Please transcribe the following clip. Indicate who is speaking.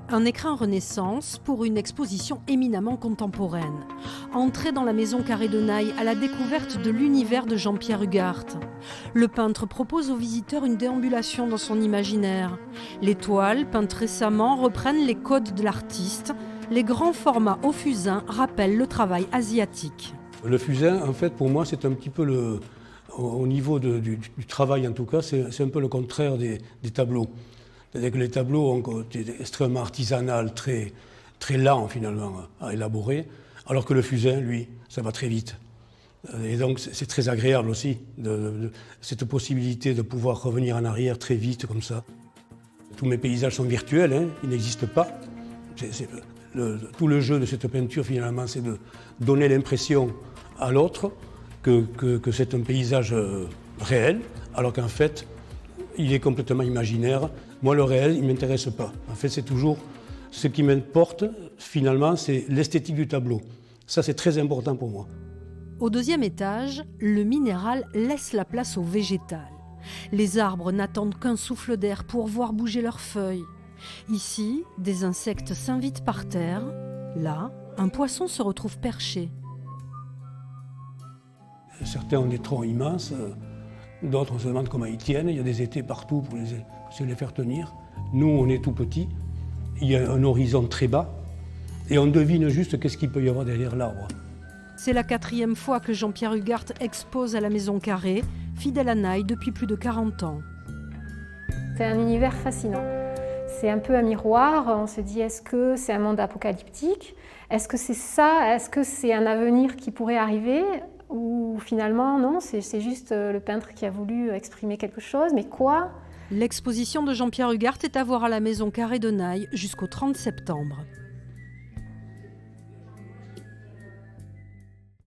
Speaker 1: Un écrin Renaissance pour une exposition éminemment contemporaine. Entrée dans la maison Carré de Naï à la découverte de l'univers de Jean-Pierre Hugart. Le peintre propose aux visiteurs une déambulation dans son imaginaire. Les toiles, peintes récemment, reprennent les codes de l'artiste. Les grands formats au fusain rappellent le travail asiatique.
Speaker 2: Le fusain, en fait, pour moi, c'est un petit peu au niveau du travail, en tout cas, c'est un peu le contraire des tableaux. C'est-à-dire que les tableaux ont un côté extrêmement artisanal, très lent finalement à élaborer, alors que le fusain, lui, ça va très vite. Et donc c'est très agréable aussi, cette possibilité de pouvoir revenir en arrière très vite comme ça. Tous mes paysages sont virtuels, hein, ils n'existent pas. Tout le jeu de cette peinture finalement, c'est de donner l'impression à l'autre que c'est un paysage réel, alors qu'en fait, il est complètement imaginaire. Moi, le réel, il ne m'intéresse pas. En fait, c'est toujours ce qui m'importe, finalement, c'est l'esthétique du tableau. Ça, c'est très important pour moi.
Speaker 1: Au deuxième étage, le minéral laisse la place au végétal. Les arbres n'attendent qu'un souffle d'air pour voir bouger leurs feuilles. Ici, des insectes s'invitent par terre. Là, un poisson se retrouve perché.
Speaker 2: Certains ont des troncs immenses. D'autres, on se demande comment ils tiennent. Il y a des étais partout pour les faire tenir. Nous, on est tout petits. Il y a un horizon très bas. Et on devine juste qu'est-ce qu'il peut y avoir derrière l'arbre.
Speaker 1: C'est la 4e fois que Jean-Pierre Hugart expose à la Maison Carré, fidèle à Naï depuis plus de 40 ans.
Speaker 3: C'est un univers fascinant. C'est un peu un miroir. On se dit, est-ce que c'est un monde apocalyptique? Est-ce que c'est ça? Est-ce que c'est un avenir qui pourrait arriver? Ou finalement, non, c'est juste le peintre qui a voulu exprimer quelque chose, mais quoi?
Speaker 1: L'exposition de Jean-Pierre Hugart est à voir à la Maison Carré de Naï jusqu'au 30 septembre.